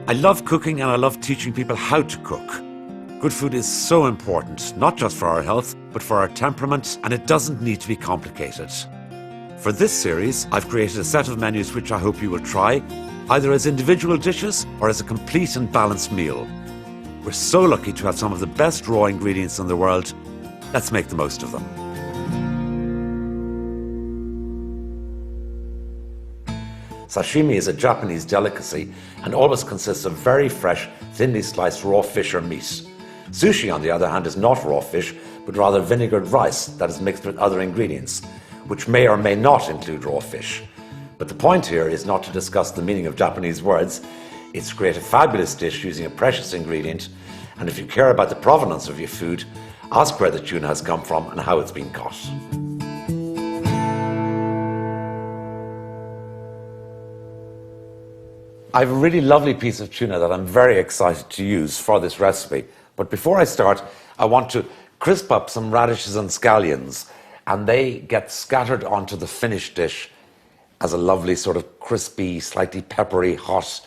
I love cooking and I love teaching people how to cook. Good food is so important, not just for our health, but for our temperament, and it doesn't need to be complicated. For this series, I've created a set of menus which I hope you will try, either as individual dishes or as a complete and balanced meal. We're so lucky to have some of the best raw ingredients in the world. Let's make the most of them. Sashimi is a Japanese delicacy and always consists of very fresh, thinly sliced raw fish or meat. Sushi, on the other hand, is not raw fish, but rather vinegared rice that is mixed with other ingredients, which may or may not include raw fish. But the point here is not to discuss the meaning of Japanese words. It's to create a fabulous dish using a precious ingredient, and if you care about the provenance of your food, ask where the tuna has come from and how it's been caught. I have a really lovely piece of tuna that I'm very excited to use for this recipe. But before I start, I want to crisp up some radishes and scallions, and they get scattered onto the finished dish as a lovely sort of crispy, slightly peppery, hot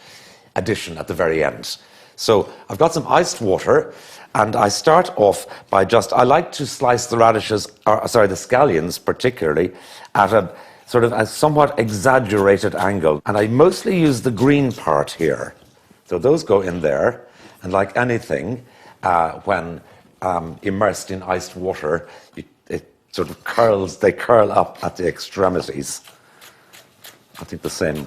addition at the very end. So I've got some iced water, and I start off by I like to slice the radishes, the scallions particularly, at a sort of a somewhat exaggerated angle. And I mostly use the green part here. So those go in there, and like anything, when immersed in iced water, it sort of they curl up at the extremities. I think the same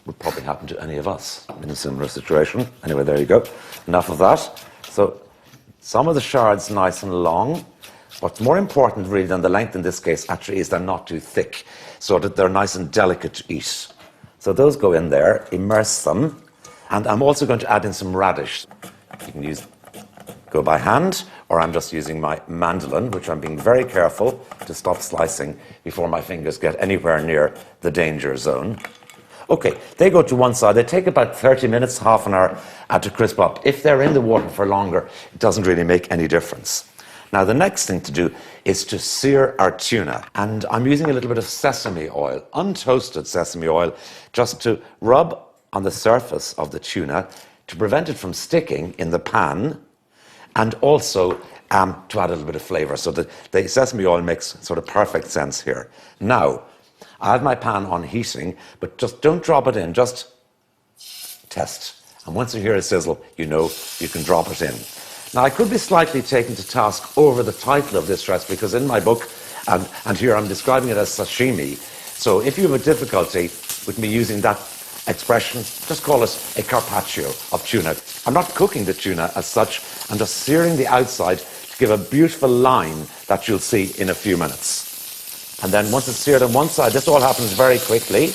would probably happen to any of us in a similar situation. Anyway, there you go. Enough of that. So some of the shards nice and long. What's more important really than the length in this case actually is they're not too thick, so that they're nice and delicate to eat. So those go in there, immerse them, and I'm also going to add in some radish. You can go by hand, or I'm just using my mandolin, which I'm being very careful to stop slicing before my fingers get anywhere near the danger zone. Okay, they go to one side. They take about 30 minutes, half an hour to crisp up. If they're in the water for longer, it doesn't really make any difference. Now, the next thing to do is to sear our tuna. And I'm using a little bit of sesame oil, untoasted sesame oil, just to rub on the surface of the tuna to prevent it from sticking in the pan, and also to add a little bit of flavor. So the sesame oil makes sort of perfect sense here. Now, I have my pan on heating, but just don't drop it in, just test. And once you hear a sizzle, you know you can drop it in. Now, I could be slightly taken to task over the title of this recipe, because in my book, and here I'm describing it as sashimi. So if you have a difficulty with me using that expression, just call it a carpaccio of tuna. I'm not cooking the tuna as such, I'm just searing the outside to give a beautiful line that you'll see in a few minutes. And then once it's seared on one side, this all happens very quickly.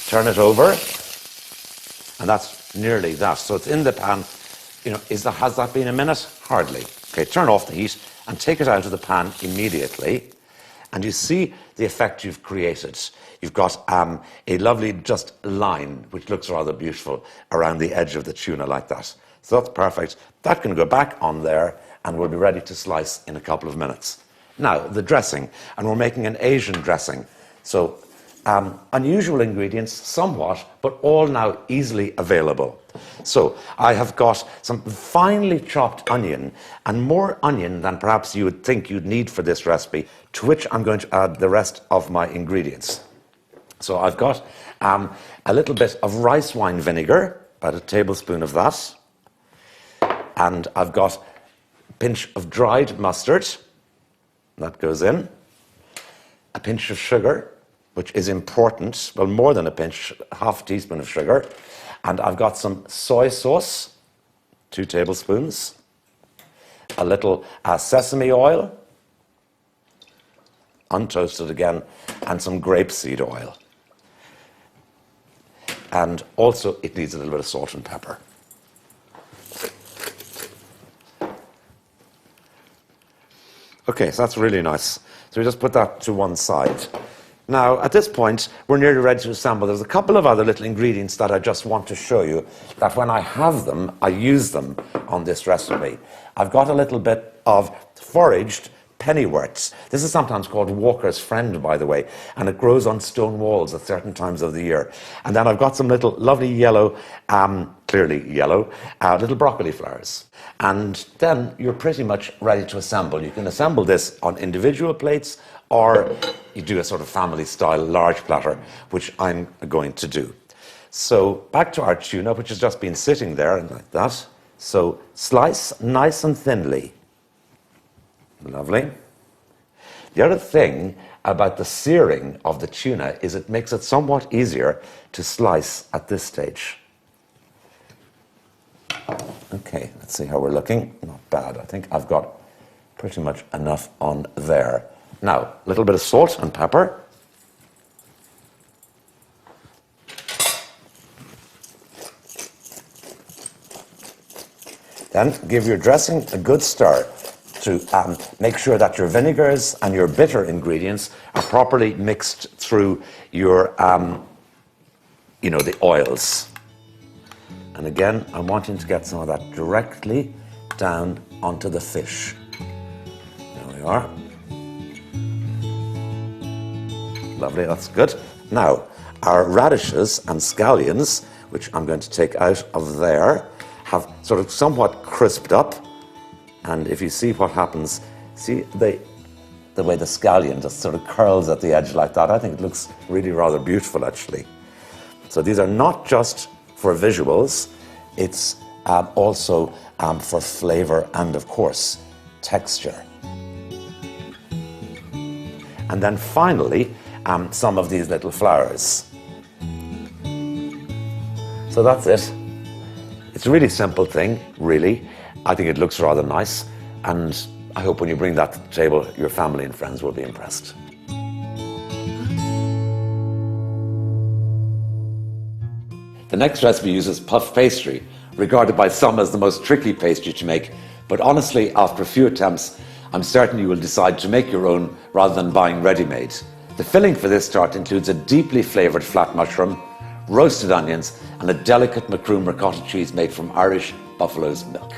Turn it over, and that's nearly that. So it's in the pan. Has that been a minute? Hardly. Okay, turn off the heat and take it out of the pan immediately. And you see the effect you've created. You've got a lovely just line, which looks rather beautiful, around the edge of the tuna like that. So that's perfect. That can go back on there, and we'll be ready to slice in a couple of minutes. Now, the dressing. And we're making an Asian dressing. So unusual ingredients, somewhat, but all now easily available. So I have got some finely chopped onion, and more onion than perhaps you would think you'd need for this recipe, to which I'm going to add the rest of my ingredients. So I've got a little bit of rice wine vinegar, about a tablespoon of that, and I've got a pinch of dried mustard, that goes in, a pinch of sugar, which is important, well, more than a pinch, half a teaspoon of sugar. And I've got some soy sauce, 2 tablespoons, a little sesame oil, untoasted again, and some grapeseed oil. And also, it needs a little bit of salt and pepper. Okay, so that's really nice. So we just put that to one side. Now, at this point, we're nearly ready to assemble. There's a couple of other little ingredients that I just want to show you, that when I have them, I use them on this recipe. I've got a little bit of foraged pennywort. This is sometimes called Walker's friend, by the way, and it grows on stone walls at certain times of the year. And then I've got some little lovely yellow clearly yellow, little broccoli flowers. And then you're pretty much ready to assemble. You can assemble this on individual plates, or you do a sort of family-style large platter, which I'm going to do. So back to our tuna, which has just been sitting there, and like that. So slice nice and thinly. Lovely. The other thing about the searing of the tuna is it makes it somewhat easier to slice at this stage. Okay, let's see how we're looking. Not bad. I think I've got pretty much enough on there. Now, a little bit of salt and pepper. Then give your dressing a good stir to make sure that your vinegars and your bitter ingredients are properly mixed through your, the oils. And again, I'm wanting to get some of that directly down onto the fish. There we are. Lovely, that's good. Now, our radishes and scallions, which I'm going to take out of there, have sort of somewhat crisped up. And if you see what happens, see the way the scallion just sort of curls at the edge like that. I think it looks really rather beautiful, actually. So these are not just for visuals, it's also for flavor and, of course, texture. And then finally, some of these little flowers. So that's it. It's a really simple thing, really. I think it looks rather nice, and I hope when you bring that to the table, your family and friends will be impressed. The next recipe uses puff pastry, regarded by some as the most tricky pastry to make, but honestly, after a few attempts, I'm certain you will decide to make your own rather than buying ready-made. The filling for this tart includes a deeply flavoured flat mushroom, roasted onions, and a delicate Macroom ricotta cheese made from Irish buffalo's milk.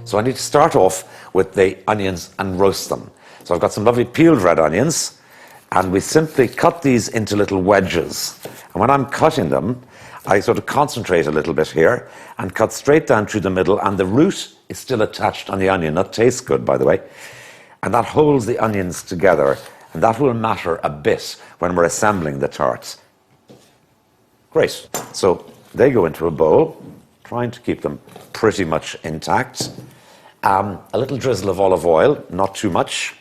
So I need to start off with the onions and roast them. So I've got some lovely peeled red onions, and we simply cut these into little wedges. And when I'm cutting them, I sort of concentrate a little bit here and cut straight down through the middle, and the root is still attached on the onion. That tastes good, by the way. And that holds the onions together, and that will matter a bit when we're assembling the tarts. Great. So they go into a bowl, trying to keep them pretty much intact. A little drizzle of olive oil, not too much.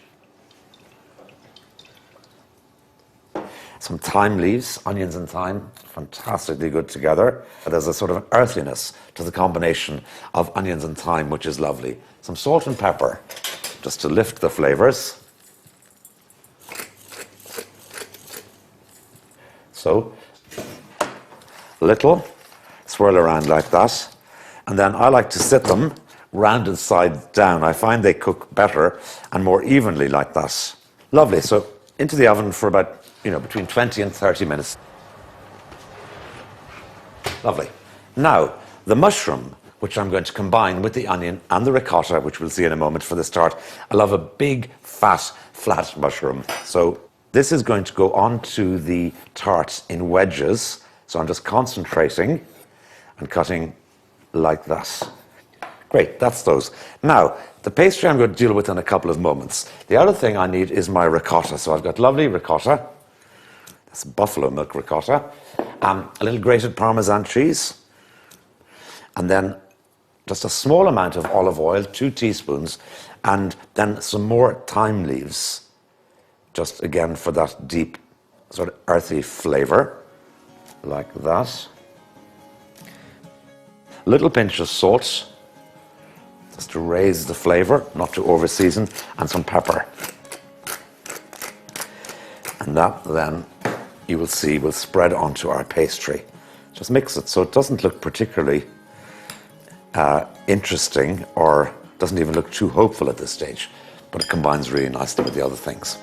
Some thyme leaves, onions and thyme, fantastically good together. There's a sort of earthiness to the combination of onions and thyme, which is lovely. Some salt and pepper, just to lift the flavors. So, little, swirl around like that. And then I like to sit them rounded side down. I find they cook better and more evenly like that. Lovely. So into the oven for about, between 20 and 30 minutes. Lovely. Now, the mushroom, which I'm going to combine with the onion and the ricotta, which we'll see in a moment for the start. I love a big, fat, flat mushroom. So this is going to go onto the tart in wedges. So I'm just concentrating and cutting like that. Great, that's those. Now, the pastry I'm going to deal with in a couple of moments. The other thing I need is my ricotta. So I've got lovely ricotta. That's buffalo milk ricotta. A little grated Parmesan cheese. And then just a small amount of olive oil, 2 teaspoons. And then some more thyme leaves. Just again for that deep, sort of earthy flavor. Like that. A little pinch of salt. Just to raise the flavor, not to over-season, and some pepper. And that then, you will see, will spread onto our pastry. Just mix it so it doesn't look particularly interesting or doesn't even look too hopeful at this stage, but it combines really nicely with the other things.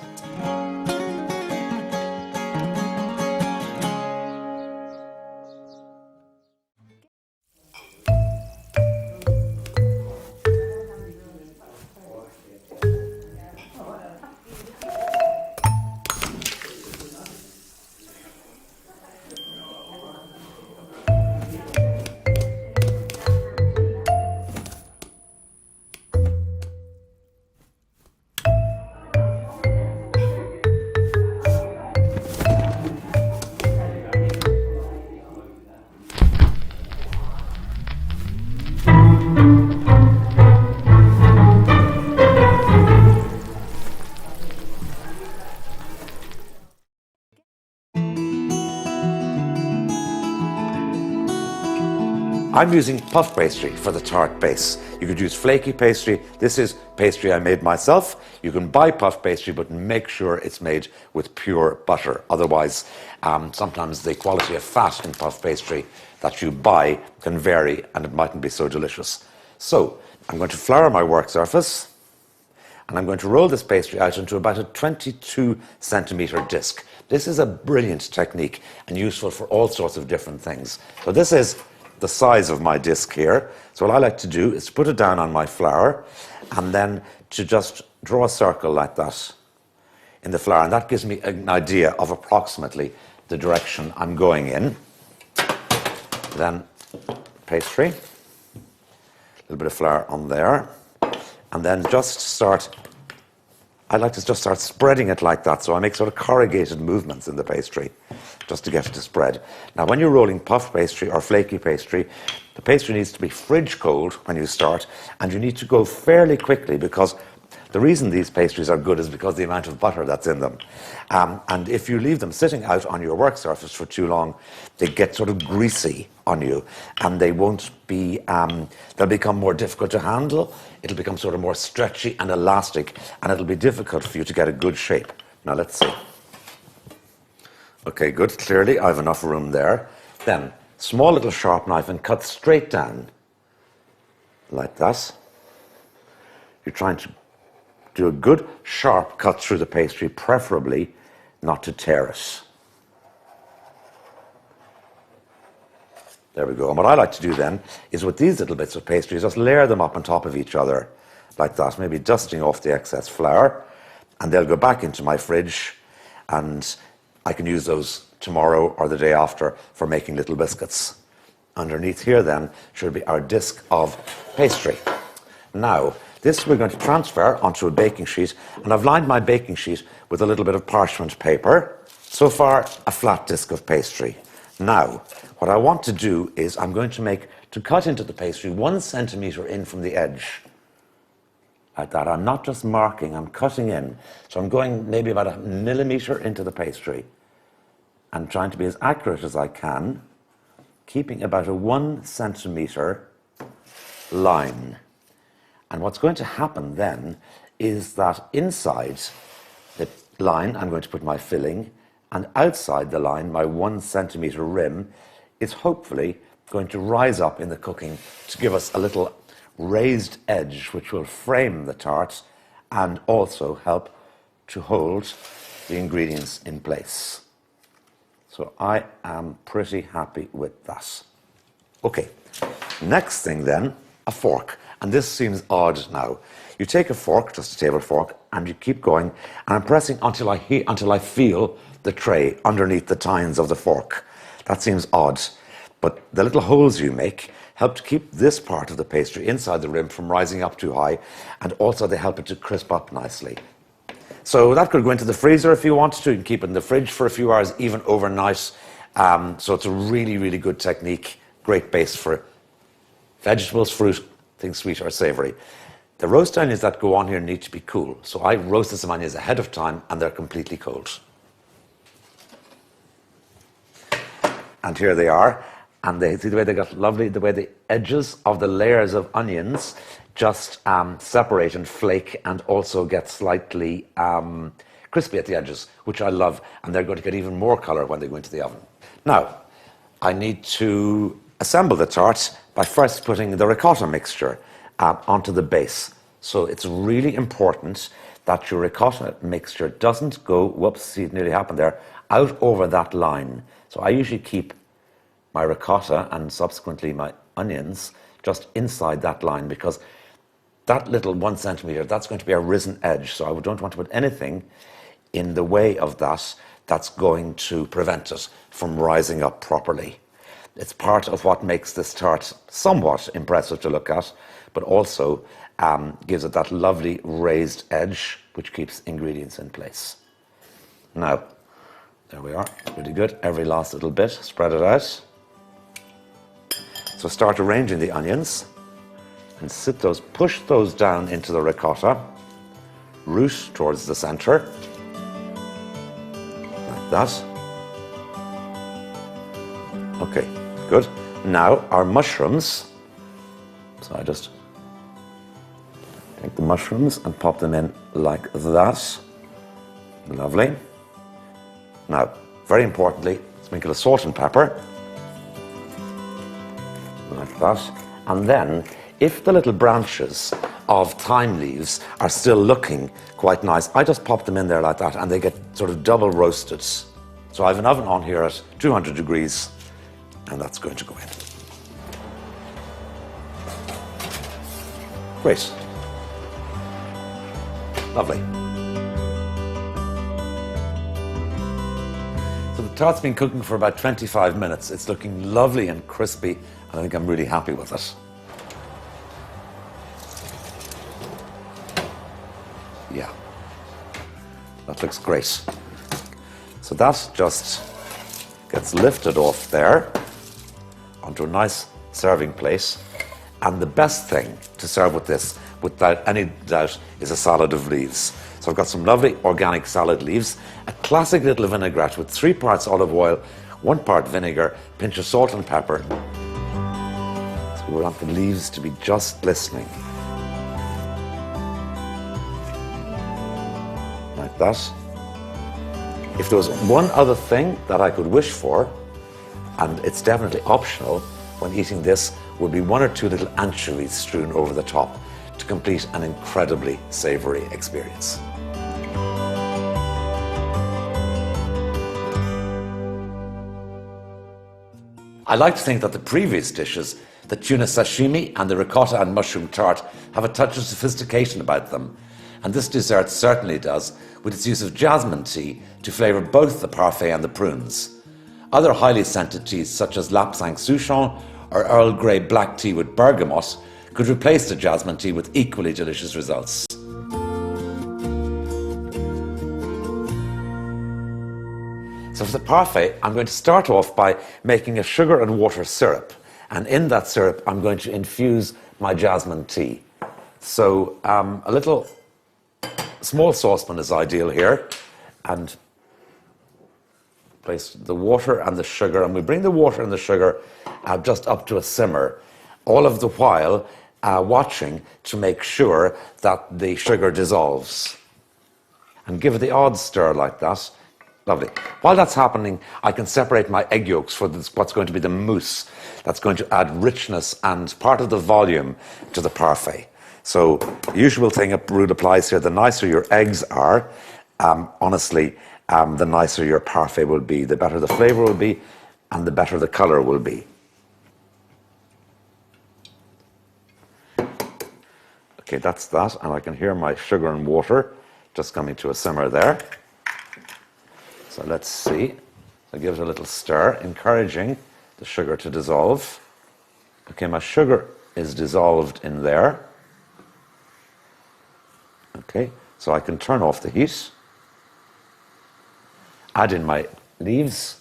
I'm using puff pastry for the tart base. You could use flaky pastry. This is pastry I made myself. You can buy puff pastry, but make sure it's made with pure butter. Otherwise, sometimes the quality of fat in puff pastry that you buy can vary and it mightn't be so delicious. So I'm going to flour my work surface and I'm going to roll this pastry out into about a 22 centimeter disc. This is a brilliant technique and useful for all sorts of different things. So this is the size of my disc here. So what I like to do is to put it down on my flour and then to just draw a circle like that in the flour, and that gives me an idea of approximately the direction I'm going in. Then pastry, a little bit of flour on there, and then I like to just start spreading it like that, so I make sort of corrugated movements in the pastry just to get it to spread. Now, when you're rolling puff pastry or flaky pastry, the pastry needs to be fridge cold when you start, and you need to go fairly quickly because the reason these pastries are good is because of the amount of butter that's in them. And if you leave them sitting out on your work surface for too long, they get sort of greasy on you and they won't be, they'll become more difficult to handle. It'll become sort of more stretchy and elastic and it'll be difficult for you to get a good shape. Now let's see. Okay, good. Clearly I have enough room there. Then small little sharp knife and cut straight down like that. You're trying to do a good sharp cut through the pastry, preferably not to tear it. There we go. And what I like to do then is with these little bits of pastry, just layer them up on top of each other like that, maybe dusting off the excess flour, and they'll go back into my fridge and I can use those tomorrow or the day after for making little biscuits. Underneath here then should be our disc of pastry. Now, this we're going to transfer onto a baking sheet, and I've lined my baking sheet with a little bit of parchment paper. So far, a flat disc of pastry. Now, what I want to do is I'm going to cut into the pastry 1 centimeter in from the edge. Like that. I'm not just marking, I'm cutting in. So I'm going maybe about 1 millimeter into the pastry and trying to be as accurate as I can, keeping about a 1 centimeter line. And what's going to happen then is that inside the line, I'm going to put my filling, and outside the line, my 1 centimeter rim is hopefully going to rise up in the cooking to give us a little raised edge, which will frame the tart and also help to hold the ingredients in place. So I am pretty happy with that. Okay, next thing then, a fork. And this seems odd now. You take a fork, just a table fork, and you keep going, and I'm pressing until I feel the tray underneath the tines of the fork. That seems odd, but the little holes you make help to keep this part of the pastry inside the rim from rising up too high, and also they help it to crisp up nicely. So that could go into the freezer if you want to. You can keep it in the fridge for a few hours, even overnight. So it's a really, really good technique. Great base for vegetables, fruit, things sweet or savory. The roast onions that go on here need to be cool. So I roasted some onions ahead of time and they're completely cold. And here they are. And see the way they got lovely, the way the edges of the layers of onions just separate and flake and also get slightly crispy at the edges, which I love. And they're going to get even more color when they go into the oven. Now, I need to assemble the tart by first putting the ricotta mixture onto the base. So it's really important that your ricotta mixture doesn't go, whoops, see it nearly happened there, out over that line. So I usually keep my ricotta and subsequently my onions just inside that line because that little 1 centimeter, that's going to be a risen edge. So I don't want to put anything in the way of that that's going to prevent it from rising up properly. It's part of what makes this tart somewhat impressive to look at, but also gives it that lovely raised edge, which keeps ingredients in place. Now, there we are, pretty good. Every last little bit, spread it out. So start arranging the onions and push those down into the ricotta, root towards the center, like that. Okay, good. Now our mushrooms. So I just take the mushrooms and pop them in like that. Lovely. Now, very importantly, sprinkle of salt and pepper. Like that. And then, if the little branches of thyme leaves are still looking quite nice, I just pop them in there like that and they get sort of double roasted. So I have an oven on here at 200 degrees and that's going to go in. Great. Lovely. So the tart's been cooking for about 25 minutes. It's looking lovely and crispy, and I think I'm really happy with it. Yeah, that looks great. So that just gets lifted off there onto a nice serving plate. And the best thing to serve with this, without any doubt, is a salad of leaves. So I've got some lovely organic salad leaves, a classic little vinaigrette with 3 parts olive oil, 1 part vinegar, pinch of salt and pepper. So we want the leaves to be just glistening. Like that. If there was one other thing that I could wish for, and it's definitely optional when eating this, would be 1 or 2 little anchovies strewn over the top to complete an incredibly savoury experience. I like to think that the previous dishes, the tuna sashimi and the ricotta and mushroom tart, have a touch of sophistication about them. And this dessert certainly does, with its use of jasmine tea to flavour both the parfait and the prunes. Other highly scented teas such as lapsang souchong or Earl Grey black tea with bergamot could replace the jasmine tea with equally delicious results. So for the parfait, I'm going to start off by making a sugar and water syrup. And in that syrup, I'm going to infuse my jasmine tea. So a little small saucepan is ideal here. And place the water and the sugar, and we bring the water and the sugar just up to a simmer, all of the while watching to make sure that the sugar dissolves. And give it the odd stir like that. Lovely. While that's happening, I can separate my egg yolks for this, what's going to be the mousse that's going to add richness and part of the volume to the parfait. So the usual rule applies here: the nicer your eggs are, honestly, the nicer your parfait will be, the better the flavour will be, and the better the colour will be. Okay, that's that, and I can hear my sugar and water just coming to a simmer there. So let's see. So give it a little stir, encouraging the sugar to dissolve. Okay, my sugar is dissolved in there. Okay, so I can turn off the heat. Add in my leaves,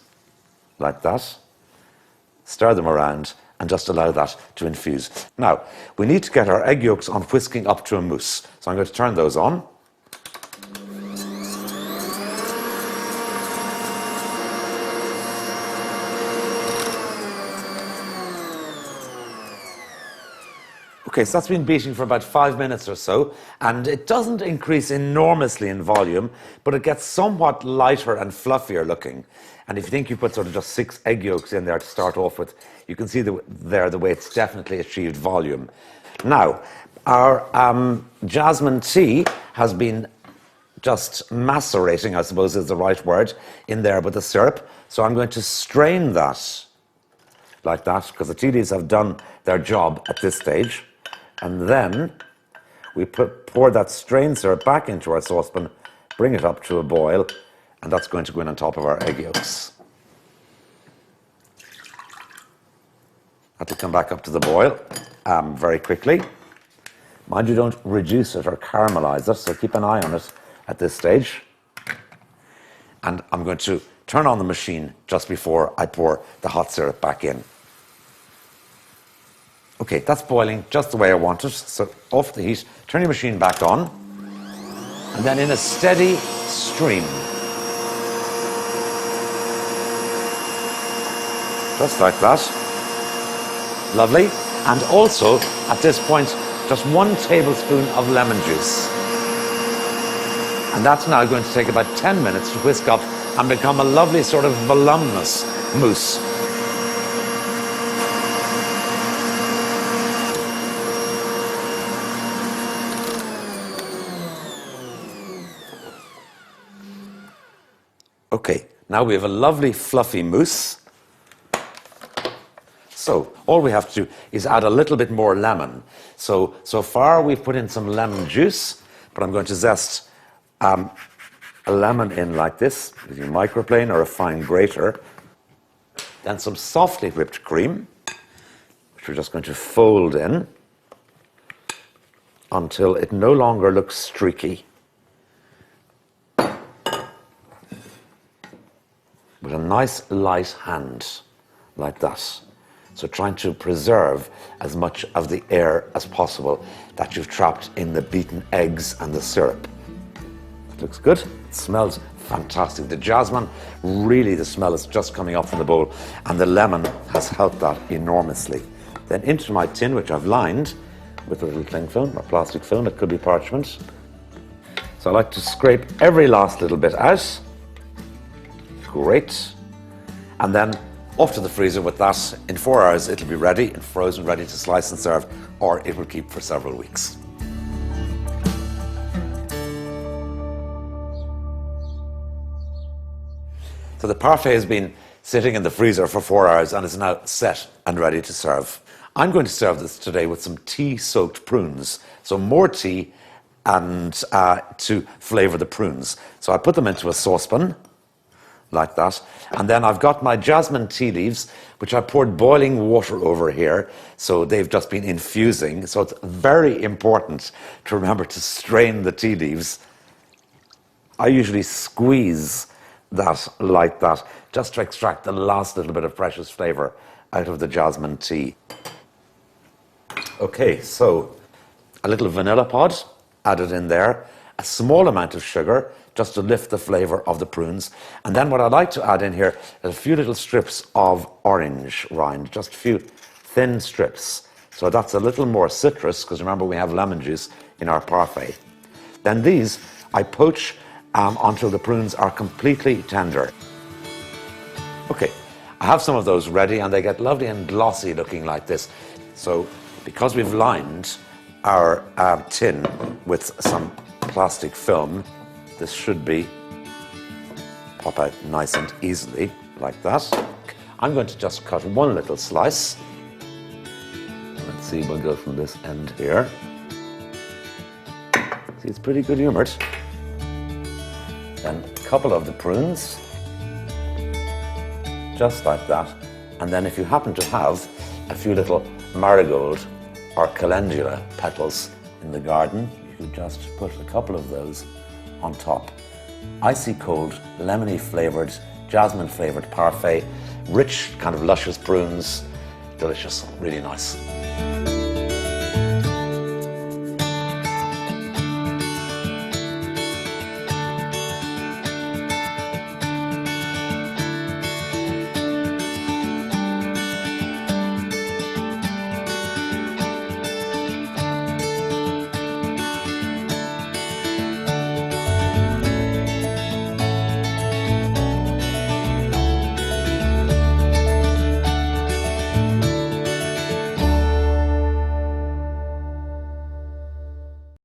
like that. Stir them around and just allow that to infuse. Now, we need to get our egg yolks on whisking up to a mousse. So I'm going to turn those on. Okay, so that's been beating for about 5 minutes or so, and it doesn't increase enormously in volume, but it gets somewhat lighter and fluffier looking. And if you think you put sort of just 6 egg yolks in there to start off with, you can see there the way it's definitely achieved volume. Now, our jasmine tea has been just macerating, I suppose is the right word, in there with the syrup. So I'm going to strain that like that, because the tea leaves have done their job at this stage. And then we pour that strained syrup back into our saucepan, bring it up to a boil, and that's going to go in on top of our egg yolks. Have to come back up to the boil very quickly. Mind you, don't reduce it or caramelize it, so keep an eye on it at this stage. And I'm going to turn on the machine just before I pour the hot syrup back in. Okay, that's boiling just the way I want it. So off the heat, turn your machine back on, and then in a steady stream, just like that. Lovely. And also, at this point, just 1 tablespoon of lemon juice. And that's now going to take about 10 minutes to whisk up and become a lovely sort of voluminous mousse. Okay, now we have a lovely fluffy mousse. So all we have to do is add a little bit more lemon. So far we've put in some lemon juice, but I'm going to zest a lemon in like this, using a microplane or a fine grater. Then some softly whipped cream, which we're just going to fold in until it no longer looks streaky. With a nice light hand, like that. So trying to preserve as much of the air as possible that you've trapped in the beaten eggs and the syrup. It looks good, it smells fantastic. The jasmine, really the smell is just coming up from the bowl, and the lemon has helped that enormously. Then into my tin, which I've lined with a little cling film or plastic film, it could be parchment. So I like to scrape every last little bit out. Great. And then off to the freezer with that. In 4 hours it'll be ready and frozen, ready to slice and serve, or it will keep for several weeks. So the parfait has been sitting in the freezer for 4 hours and is now set and ready to serve. I'm going to serve this today with some tea-soaked prunes. So more tea and to flavour the prunes. So I put them into a saucepan, like that. And then I've got my jasmine tea leaves, which I poured boiling water over here. So they've just been infusing. So it's very important to remember to strain the tea leaves. I usually squeeze that like that, just to extract the last little bit of precious flavour out of the jasmine tea. Okay, so a little vanilla pod added in there, a small amount of sugar, just to lift the flavour of the prunes. And then what I like to add in here is a few little strips of orange rind, just a few thin strips. So that's a little more citrus, because remember we have lemon juice in our parfait. Then these I poach until the prunes are completely tender. Okay, I have some of those ready and they get lovely and glossy looking like this. So because we've lined our tin with some plastic film, this should pop out nice and easily, like that. I'm going to just cut one little slice. Let's see, we'll go from this end here. See, it's pretty good humoured. Then a couple of the prunes, just like that. And then if you happen to have a few little marigold or calendula petals in the garden, you could just put a couple of those on top. Icy cold, lemony flavoured, jasmine flavoured parfait, rich, kind of luscious prunes, delicious, really nice.